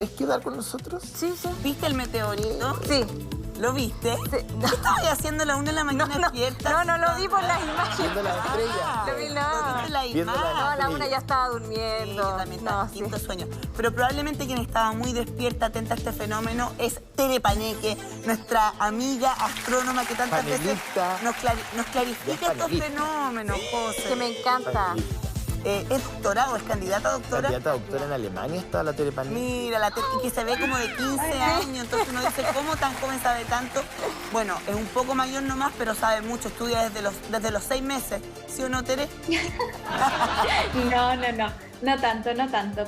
¿Es quedar con nosotros? Sí, sí. ¿Viste el meteorito? Sí. ¿Lo viste? Sí. ¿Qué estabas haciendo a la 1 de la mañana despierta? No lo vi por las imágenes. Viendo las estrellas. Lo vi, ¿Viste no. la Viendo imagen? No, a la 1 estrellas. ya estaba Sí, durmiendo. yo también estaba en quinto sueño. Pero probablemente quien estaba muy despierta, atenta a este fenómeno, es Tere Paneque, nuestra amiga astrónoma que tantas Panelista. veces nos clarifica Ya estos panelista. fenómenos, José. Que me encanta. ¿Es doctora o es candidata a doctora? Candidata a doctora en Alemania está la Tere Paneque. Mira, y que se ve como de 15 años, entonces uno dice, ¿cómo tan joven sabe tanto? Bueno, es un poco mayor nomás, pero sabe mucho, estudia desde los 6 meses. ¿Sí o no, Tere? No tanto,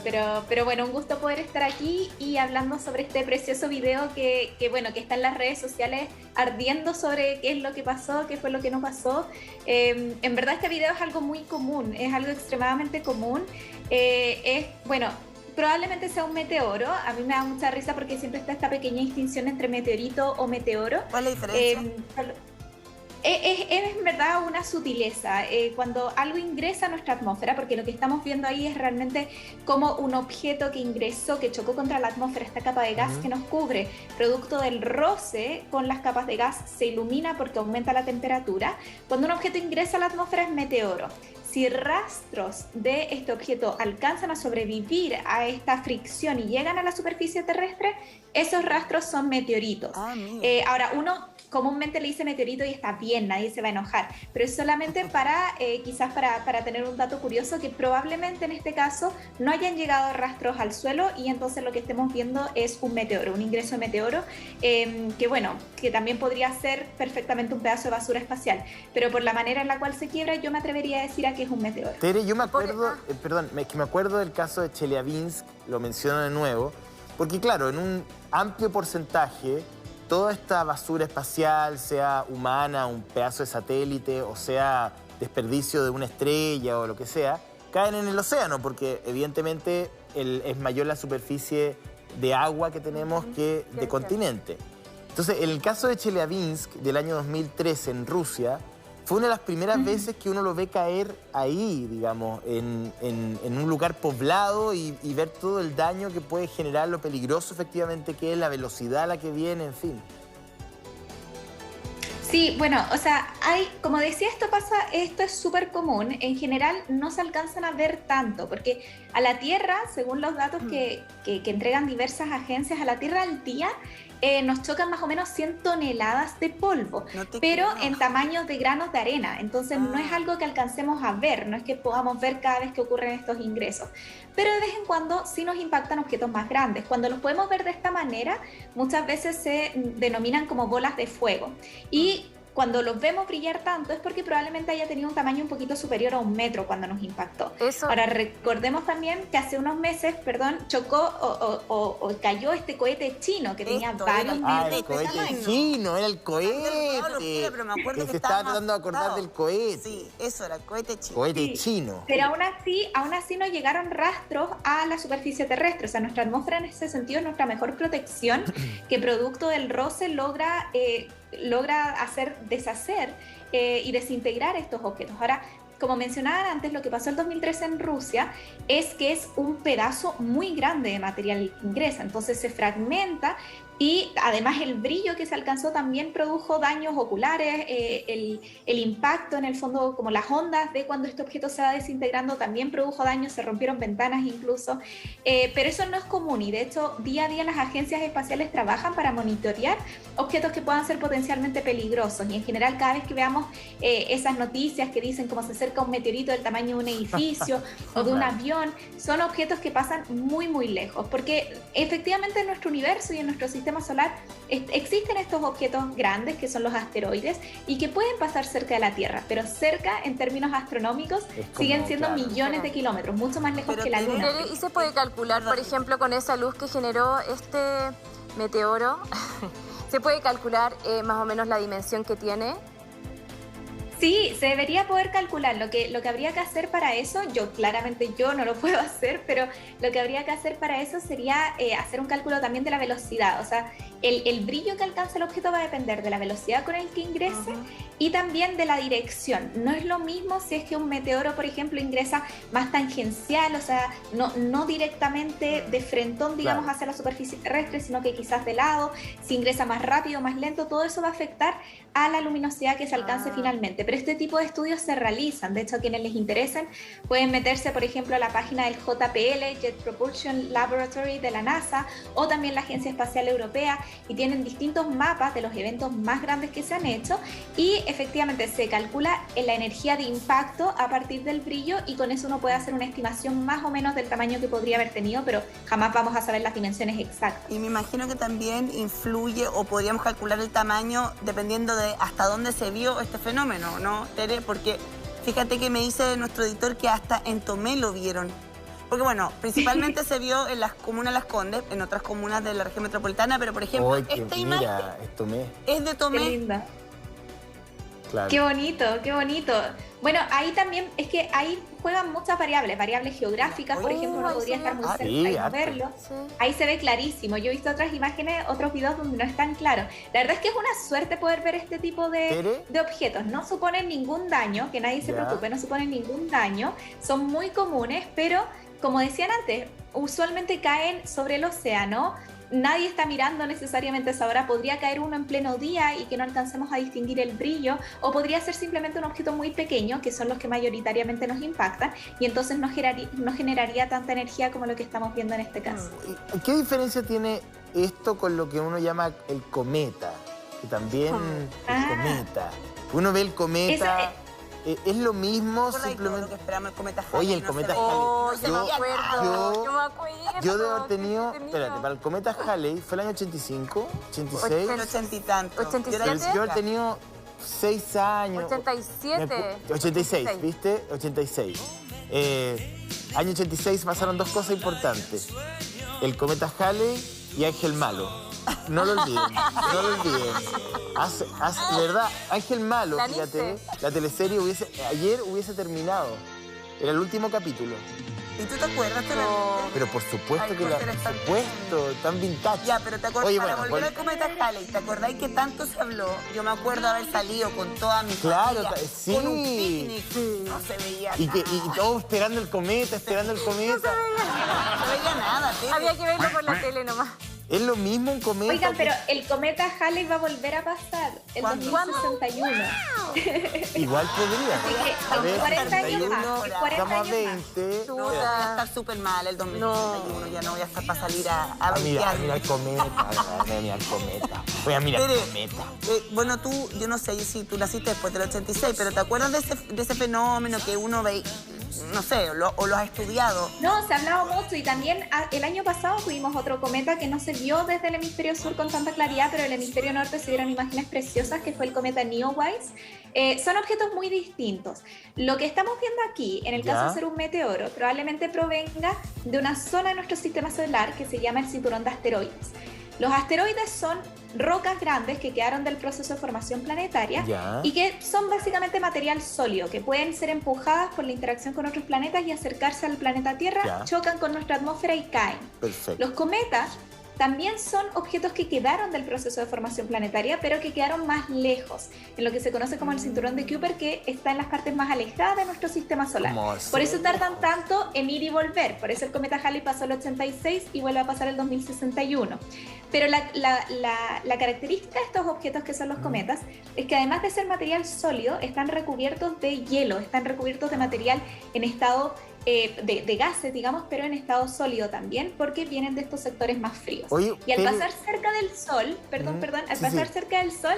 pero bueno, un gusto poder estar aquí y hablando sobre este precioso video que está en las redes sociales ardiendo sobre qué es lo que pasó, qué fue lo que no pasó. En verdad este video es algo muy común, es algo extremadamente común. Probablemente sea un meteoro. A mí me da mucha risa porque siempre está esta pequeña distinción entre meteorito o meteoro. ¿Cuál es la diferencia? Es en verdad una sutileza. Cuando algo ingresa a nuestra atmósfera, porque lo que estamos viendo ahí es realmente como un objeto que ingresó, que chocó contra la atmósfera, esta capa de gas que nos cubre, producto del roce con las capas de gas, se ilumina porque aumenta la temperatura. Cuando un objeto ingresa a la atmósfera es meteoro. Si rastros de este objeto alcanzan a sobrevivir a esta fricción y llegan a la superficie terrestre, esos rastros son meteoritos. Ahora, uno comúnmente le dice meteorito y está bien, nadie se va a enojar, pero es solamente quizás para tener un dato curioso, que probablemente en este caso no hayan llegado rastros al suelo y entonces lo que estemos viendo es un meteoro, un ingreso de meteoro, que también podría ser perfectamente un pedazo de basura espacial, pero por la manera en la cual se quiebra, yo me atrevería a decir a que es un meteoro. Tere, yo me acuerdo, me acuerdo del caso de Chelyabinsk, lo menciono de nuevo, porque claro, en un amplio porcentaje, toda esta basura espacial, sea humana, un pedazo de satélite, o sea desperdicio de una estrella o lo que sea, caen en el océano, porque evidentemente es mayor la superficie de agua que tenemos que de continente. Entonces, en el caso de Chelyabinsk, del año 2013 en Rusia, fue una de las primeras veces que uno lo ve caer ahí, digamos, en un lugar poblado y ver todo el daño que puede generar, lo peligroso efectivamente que es, la velocidad a la que viene, en fin. Sí, bueno, o sea, como decía, esto es súper común. En general no se alcanzan a ver tanto, porque a la Tierra, según los datos que entregan diversas agencias, a la Tierra al día nos chocan más o menos 100 toneladas de polvo, pero en tamaños de granos de arena. Entonces no es algo que alcancemos a ver, no es que podamos ver cada vez que ocurren estos ingresos. Pero de vez en cuando sí nos impactan objetos más grandes. Cuando los podemos ver de esta manera, muchas veces se denominan como bolas de fuego. Y cuando los vemos brillar tanto es porque probablemente haya tenido un tamaño un poquito superior a 1 metro cuando nos impactó. Ahora recordemos también que hace unos meses, chocó o cayó este cohete chino que tenía varios metros el cohete chino, era el cohete. Pero me acuerdo que se estaba tratando de acordar del cohete. Sí, eso era el cohete chino. Cohete chino. Pero aún así no llegaron rastros a la superficie terrestre. O sea, nuestra atmósfera en ese sentido es nuestra mejor protección, que producto del roce logra deshacer y desintegrar estos objetos. Ahora, como mencionaba antes, lo que pasó el 2013 en Rusia es que es un pedazo muy grande de material que ingresa, entonces se fragmenta y además el brillo que se alcanzó también produjo daños oculares, el impacto en el fondo, como las ondas de cuando este objeto se va desintegrando también produjo daños, se rompieron ventanas incluso, pero eso no es común y de hecho día a día las agencias espaciales trabajan para monitorear objetos que puedan ser potencialmente peligrosos y en general cada vez que veamos esas noticias que dicen cómo se acerca un meteorito del tamaño de un edificio o de un avión, son objetos que pasan muy muy lejos, porque efectivamente en nuestro universo y en nuestro sistema solar existen estos objetos grandes que son los asteroides y que pueden pasar cerca de la Tierra, pero cerca en términos astronómicos siguen siendo millones de kilómetros, mucho más lejos que la Luna. ¿Y se puede calcular, por ejemplo, con esa luz que generó este meteoro, se puede calcular más o menos la dimensión que tiene? Sí, se debería poder calcular. Lo que habría que hacer para eso, claramente yo no lo puedo hacer, pero lo que habría que hacer para eso sería hacer un cálculo también de la velocidad. O sea, el brillo que alcanza el objeto va a depender de la velocidad con el que ingrese y también de la dirección. No es lo mismo si es que un meteoro, por ejemplo, ingresa más tangencial, o sea, no directamente de frentón, digamos, hacia la superficie terrestre, sino que quizás de lado, si ingresa más rápido, más lento, todo eso va a afectar a la luminosidad que se alcance finalmente. Pero este tipo de estudios se realizan. De hecho, a quienes les interesen pueden meterse, por ejemplo, a la página del JPL, Jet Propulsion Laboratory de la NASA, o también la Agencia Espacial Europea, y tienen distintos mapas de los eventos más grandes que se han hecho, y efectivamente se calcula la energía de impacto a partir del brillo, y con eso uno puede hacer una estimación más o menos del tamaño que podría haber tenido, pero jamás vamos a saber las dimensiones exactas. Y me imagino que también influye, o podríamos calcular el tamaño dependiendo de hasta dónde se vio este fenómeno, ¿no, Tere? Porque fíjate que me dice nuestro editor que hasta en Tomé lo vieron. Porque bueno, principalmente se vio en las comunas Las Condes, en otras comunas de la región metropolitana, pero por ejemplo, esta imagen es de Tomé. Qué linda. Claro. Qué bonito, qué bonito. Bueno, ahí también es que ahí juegan muchas variables geográficas, por ejemplo, uno podría estar muy cerca y no verlo. Sí. Ahí se ve clarísimo. Yo he visto otras imágenes, otros videos donde no es tan claro. La verdad es que es una suerte poder ver este tipo de objetos. No suponen ningún daño, que nadie se preocupe, no suponen ningún daño. Son muy comunes, pero como decían antes, usualmente caen sobre el océano. Nadie está mirando necesariamente esa hora. Podría caer uno en pleno día y que no alcancemos a distinguir el brillo, o podría ser simplemente un objeto muy pequeño, que son los que mayoritariamente nos impactan, y entonces no generaría tanta energía como lo que estamos viendo en este caso. ¿Qué diferencia tiene esto con lo que uno llama el cometa? Que también el cometa. Uno ve el cometa... ¿Es lo mismo simplemente? Lo que esperamos el cometa Halley. Oye, el cometa Halley. Yo me acuerdo. Yo debo haber tenido... Espérate, para el cometa Halley fue el año 85, 86. El 80 y tanto. 87. Yo he tenido 6 años. 87. 86, ¿viste? 86. Año 86 pasaron dos cosas importantes. El cometa Halley y Ángel Malo. No lo olviden, no lo olviden. De verdad, Ángel Malo, fíjate, la teleserie ayer hubiese terminado. Era el último capítulo. ¿Y tú te acuerdas? Pero por supuesto por supuesto, tan vintage. Ya, pero te acuerdas, para volver al cometa Halley, ¿te acordáis que tanto se habló? Yo me acuerdo haber salido con toda mi familia, sí. Con un picnic. No se veía y todos esperando el cometa, No se veía nada, Tere. Había que verlo por la tele nomás. Es lo mismo un cometa. Oigan, pero el cometa Halley va a volver a pasar en 2061. Igual podría. A ver, 40 años más. Estamos a 20. No, voy a estar súper mal el 2061. Ya no voy a estar para salir a mirar el cometa. Voy a mirar el cometa. Voy a mirar el cometa. Bueno, tú, yo no sé si tú naciste después del 86, pero ¿te acuerdas de ese fenómeno que uno ve? No sé, o lo has estudiado. No, se ha hablado mucho, y también el año pasado tuvimos otro cometa que no se vio desde el hemisferio sur con tanta claridad, pero en el hemisferio norte se vieron imágenes preciosas, que fue el cometa Neowise. Son objetos muy distintos. Lo que estamos viendo aquí, en el caso de ser un meteoro, probablemente provenga de una zona de nuestro sistema solar que se llama el cinturón de asteroides. Los asteroides son rocas grandes que quedaron del proceso de formación planetaria y que son básicamente material sólido, que pueden ser empujadas por la interacción con otros planetas y acercarse al planeta Tierra, chocan con nuestra atmósfera y caen. Perfecto. Los cometas también son objetos que quedaron del proceso de formación planetaria, pero que quedaron más lejos, en lo que se conoce como el cinturón de Kuiper, que está en las partes más alejadas de nuestro sistema solar. Por eso tardan tanto en ir y volver. Por eso el cometa Halley pasó el 86 y vuelve a pasar el 2061. Pero la característica de estos objetos que son los cometas es que, además de ser material sólido, están recubiertos de hielo, están recubiertos de material en estado de gases, digamos, pero en estado sólido también, porque vienen de estos sectores más fríos. Oye, y al pasar cerca del sol, al pasar cerca del sol,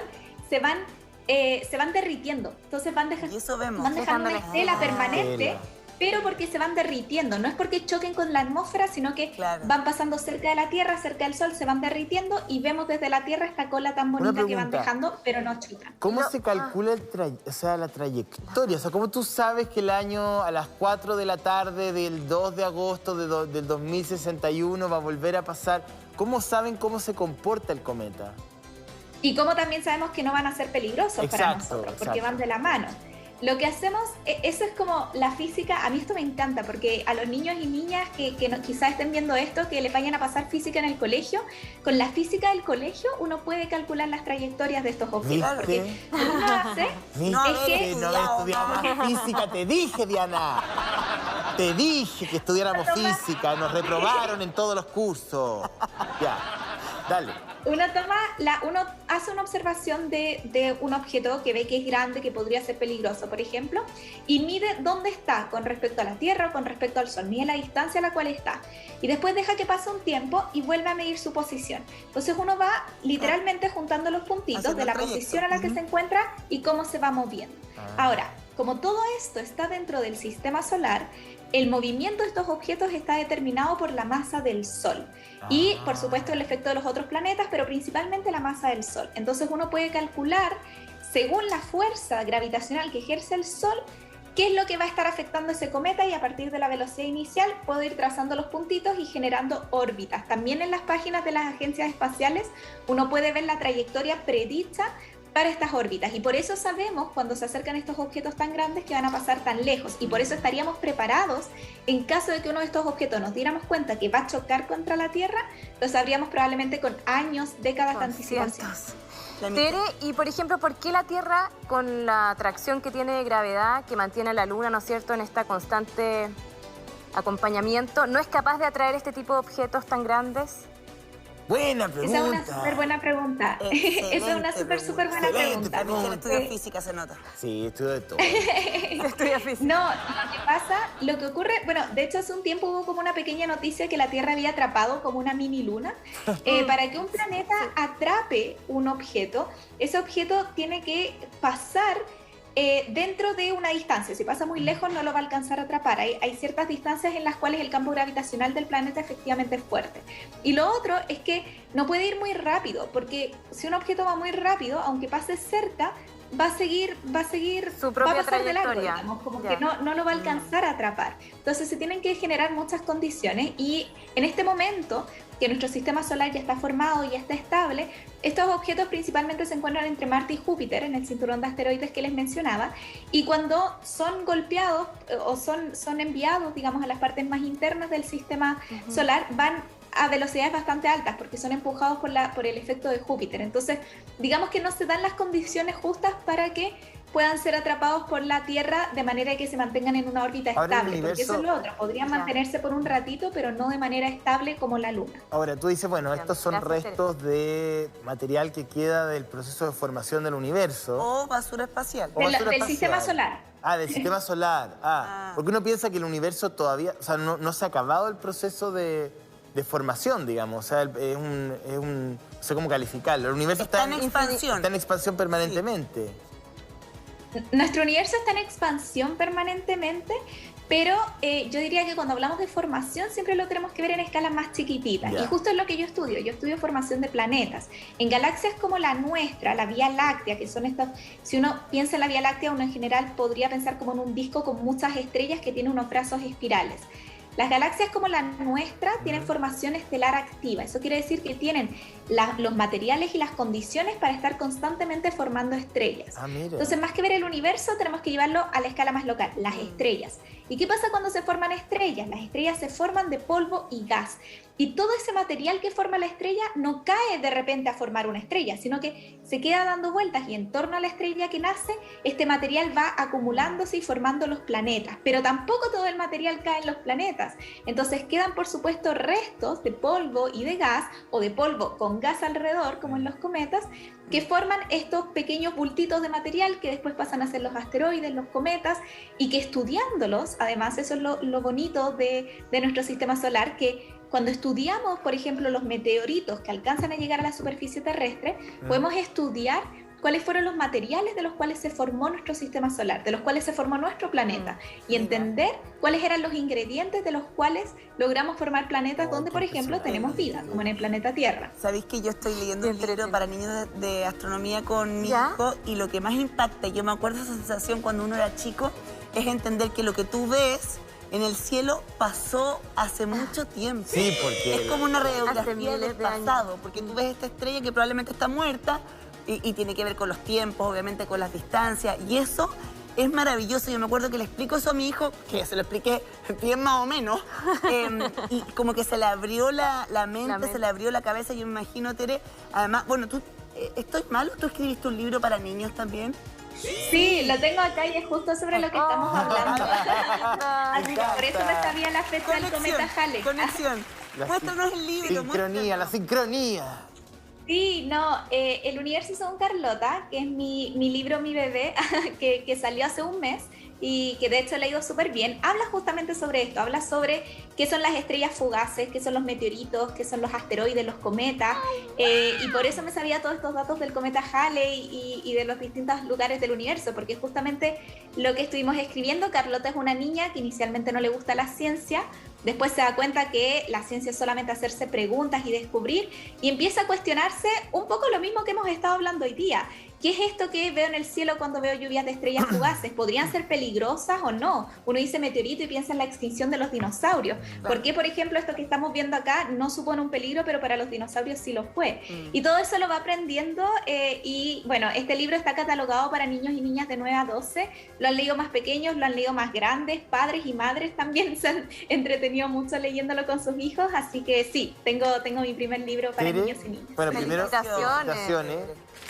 se van derritiendo. Entonces van dejando una estela permanente, pero porque se van derritiendo. No es porque choquen con la atmósfera, sino que van pasando cerca de la Tierra, cerca del Sol, se van derritiendo, y vemos desde la Tierra esta cola tan bonita que van dejando, pero no chocan. ¿Cómo se calcula la trayectoria? O sea, ¿cómo tú sabes que el año a las 4 de la tarde del 2 de agosto del 2061 va a volver a pasar? ¿Cómo saben cómo se comporta el cometa? Y cómo también sabemos que no van a ser peligrosos para nosotros, porque van de la mano. Lo que hacemos, eso es como la física, a mí esto me encanta, porque a los niños y niñas que no, quizás estén viendo esto, que les vayan a pasar física en el colegio, con la física del colegio uno puede calcular las trayectorias de estos objetos. ¿Viste? Porque lo que uno hace No, es que... No haber estudiado más física, te dije, Diana. Te dije que estudiáramos física, nos reprobaron en todos los cursos. Ya, dale. Uno hace una observación de un objeto que ve que es grande, que podría ser peligroso, por ejemplo, y mide dónde está con respecto a la Tierra o con respecto al Sol, mide la distancia a la cual está. Y después deja que pase un tiempo y vuelve a medir su posición. Entonces uno va literalmente juntando los puntitos de la posición a la que se encuentra y cómo se va moviendo. Ahora, como todo esto está dentro del sistema solar, el movimiento de estos objetos está determinado por la masa del Sol y, por supuesto, el efecto de los otros planetas, pero principalmente la masa del Sol. Entonces uno puede calcular, según la fuerza gravitacional que ejerce el Sol, qué es lo que va a estar afectando ese cometa, y a partir de la velocidad inicial puedo ir trazando los puntitos y generando órbitas. También en las páginas de las agencias espaciales uno puede ver la trayectoria predicha para estas órbitas, y por eso sabemos cuando se acercan estos objetos tan grandes que van a pasar tan lejos, y por eso estaríamos preparados en caso de que uno de estos objetos nos diéramos cuenta que va a chocar contra la Tierra, lo sabríamos probablemente con años, décadas de anticipación. Tere, y por ejemplo, ¿por qué la Tierra, con la atracción que tiene de gravedad, que mantiene a la Luna, ¿no es cierto?, en esta constante acompañamiento, no es capaz de atraer este tipo de objetos tan grandes? Buena pregunta. Esa es una súper buena pregunta. Esa es una súper buena pregunta. También estudio física, se nota. Sí, estudio de todo. Estudia física. No, lo que pasa, lo que ocurre, bueno, de hecho hace un tiempo hubo como una pequeña noticia que la Tierra había atrapado como una mini luna. Para que un planeta atrape un objeto, ese objeto tiene que pasar dentro de una distancia. Si pasa muy lejos no lo va a alcanzar a atrapar. Hay ciertas distancias en las cuales el campo gravitacional del planeta efectivamente es fuerte. Y lo otro es que no puede ir muy rápido, porque si un objeto va muy rápido, aunque pase cerca, va a seguir su propia va a pasar de largo, trayectoria. digamos, como que no lo va a alcanzar a atrapar. Entonces se tienen que generar muchas condiciones, y en este momento que nuestro sistema solar ya está formado y ya está estable, estos objetos principalmente se encuentran entre Marte y Júpiter, en el cinturón de asteroides que les mencionaba, y cuando son golpeados o son enviados, digamos, a las partes más internas del sistema solar, van a velocidades bastante altas porque son empujados por el efecto de Júpiter. Entonces, digamos que no se dan las condiciones justas para que puedan ser atrapados por la Tierra de manera que se mantengan en una órbita estable, porque eso es lo otro, podrían mantenerse por un ratito, pero no de manera estable como la Luna. Ahora, tú dices, bueno, estos son restos de material que queda del proceso de formación del universo. O basura espacial. Del sistema solar. Ah, del sistema solar. Porque uno piensa que el universo todavía, o sea, no se ha acabado el proceso de formación, digamos. O sea, no sé cómo calificarlo. El universo está en expansión. Está en expansión permanentemente. Nuestro universo está en expansión permanentemente, pero yo diría que cuando hablamos de formación siempre lo tenemos que ver en escalas más chiquititas. Y justo es lo que yo estudio formación de planetas. En galaxias como la nuestra, la Vía Láctea, que son estas, si uno piensa en la Vía Láctea, uno en general podría pensar como en un disco con muchas estrellas que tiene unos brazos espirales. Las galaxias como la nuestra tienen formación estelar activa. Eso quiere decir que tienen los materiales y las condiciones para estar constantemente formando estrellas. Entonces, más que ver el universo, tenemos que llevarlo a la escala más local, las estrellas. ¿Y qué pasa cuando se forman estrellas? Las estrellas se forman de polvo y gas. Y todo ese material que forma la estrella no cae de repente a formar una estrella, sino que se queda dando vueltas, y en torno a la estrella que nace, este material va acumulándose y formando los planetas. Pero tampoco todo el material cae en los planetas. Entonces quedan, por supuesto, restos de polvo y de gas, o de polvo con gas alrededor, como en los cometas, que forman estos pequeños bultitos de material que después pasan a ser los asteroides, los cometas, y que estudiándolos, además, eso es lo bonito de nuestro sistema solar, que cuando estudiamos, por ejemplo, los meteoritos que alcanzan a llegar a la superficie terrestre, podemos estudiar cuáles fueron los materiales de los cuales se formó nuestro sistema solar, de los cuales se formó nuestro planeta, y entender cuáles eran los ingredientes de los cuales logramos formar planetas donde, por ejemplo, tenemos vida, como en el planeta Tierra. Sabéis que yo estoy leyendo un libro para niños de astronomía con mi hijo, y lo que más impacta, yo me acuerdo de esa sensación cuando uno era chico, es entender que lo que tú ves en el cielo pasó hace mucho tiempo. Sí, porque... Es como una radiografía del pasado, porque tú ves esta estrella que probablemente está muerta y tiene que ver con los tiempos, obviamente con las distancias, y eso es maravilloso. Yo me acuerdo que le explico eso a mi hijo, que se lo expliqué bien más o menos, y como que se le abrió la mente, se le abrió la cabeza. Yo me imagino, Tere, además, bueno, tú, ¿estoy mal o tú escribiste un libro para niños también? Sí, lo tengo acá y es justo sobre lo que estamos hablando. Así que por eso me sabía la fecha del cometa Halley. Conexión. Muéstranos el libro. Sincronía, la sincronía. Sí, no, El universo según Carlota, que es mi libro, mi bebé, que salió hace un mes y que de hecho le ha ido súper bien, habla justamente sobre esto, habla sobre qué son las estrellas fugaces, qué son los meteoritos, qué son los asteroides, los cometas, y por eso me sabía todos estos datos del cometa Halley y de los distintos lugares del universo, porque justamente lo que estuvimos escribiendo. Carlota es una niña que inicialmente no le gusta la ciencia, después se da cuenta que la ciencia es solamente hacerse preguntas y descubrir, y empieza a cuestionarse un poco lo mismo que hemos estado hablando hoy día. ¿Qué es esto que veo en el cielo cuando veo lluvias de estrellas fugaces? ¿Podrían ser peligrosas o no? Uno dice meteorito y piensa en la extinción de los dinosaurios. ¿Por qué, por ejemplo, esto que estamos viendo acá no supone un peligro, pero para los dinosaurios sí lo fue? Y todo eso lo va aprendiendo, y bueno, este libro está catalogado para niños y niñas de 9 a 12. Lo han leído más pequeños, lo han leído más grandes, padres y madres también se han entretenido mucho leyéndolo con sus hijos, así que sí, tengo mi primer libro para niños y niñas. Bueno, primero, felicitaciones.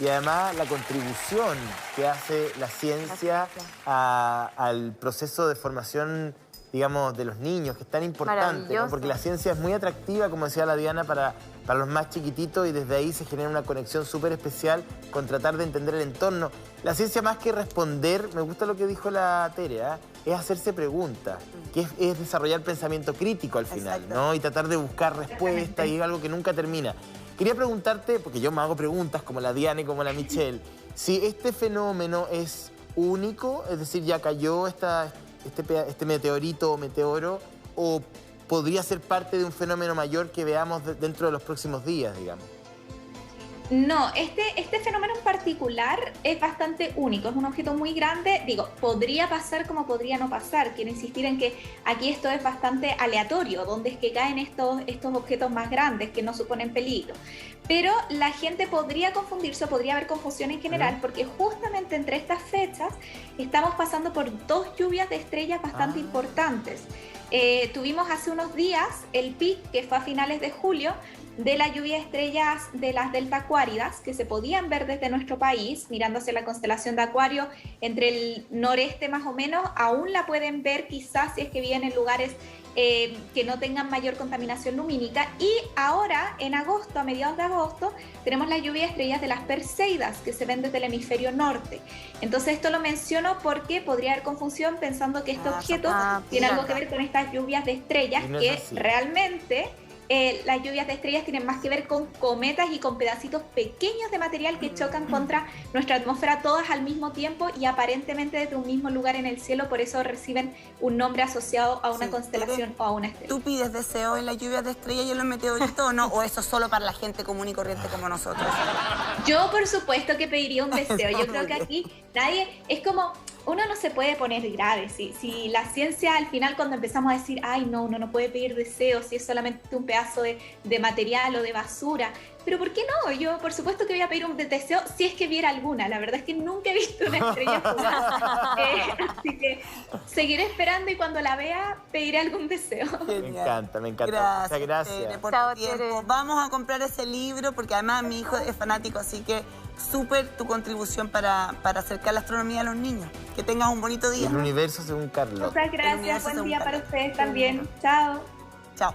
Y además la contribución que hace la ciencia al proceso de formación, digamos, de los niños, que es tan importante, ¿no? Porque la ciencia es muy atractiva, como decía la Diana, para los más chiquititos, y desde ahí se genera una conexión súper especial con tratar de entender el entorno. La ciencia, más que responder, me gusta lo que dijo la Tere, es hacerse preguntas, que es desarrollar pensamiento crítico al final, ¿no? Y tratar de buscar respuestas, y es algo que nunca termina. Quería preguntarte, porque yo me hago preguntas como la Diana y como la Michelle, si este fenómeno es único, es decir, ya cayó este meteorito o meteoro, o podría ser parte de un fenómeno mayor que veamos dentro de los próximos días, digamos. No, este fenómeno en particular es bastante único, es un objeto muy grande. Digo, podría pasar como podría no pasar. Quiero insistir en que aquí esto es bastante aleatorio, donde es que caen estos objetos más grandes que no suponen peligro. Pero la gente podría confundirse, podría haber confusión en general, porque justamente entre estas fechas estamos pasando por dos lluvias de estrellas bastante importantes. Tuvimos hace unos días el pic, que fue a finales de julio, de la lluvia de estrellas de las Delta Aquáridas, que se podían ver desde nuestro país, mirando hacia la constelación de Acuario, entre el noreste más o menos. Aún la pueden ver quizás si es que viven en lugares que no tengan mayor contaminación lumínica. Y ahora, en agosto, a mediados de agosto, tenemos la lluvia de estrellas de las Perseidas, que se ven desde el hemisferio norte. Entonces esto lo menciono porque podría haber confusión pensando que este objeto tiene algo que ver con estas lluvias de estrellas, no que realmente... las lluvias de estrellas tienen más que ver con cometas y con pedacitos pequeños de material que chocan contra nuestra atmósfera, todas al mismo tiempo y aparentemente desde un mismo lugar en el cielo. Por eso reciben un nombre asociado a una constelación o a una estrella. ¿Tú pides deseos en las lluvias de estrellas y en los meteoritos o no? ¿O eso es solo para la gente común y corriente como nosotros? Yo por supuesto que pediría un deseo. Yo creo que aquí nadie... Es como... Uno no se puede poner grave, si la ciencia al final, cuando empezamos a decir, ay no, uno no puede pedir deseos si es solamente un pedazo de material o de basura, pero ¿por qué no? Yo por supuesto que voy a pedir un deseo si es que viera alguna. La verdad es que nunca he visto una estrella fugaz, así que seguiré esperando y cuando la vea pediré algún deseo. Me encanta. Gracias, muchas gracias. Tere, por tu tiempo. Vamos a comprar ese libro porque además mi hijo es fanático, así que súper tu contribución para acercar la astronomía a los niños. Que tengas un bonito día. El universo según Carlota. Muchas gracias, buen día para ustedes también. Chao. Chao.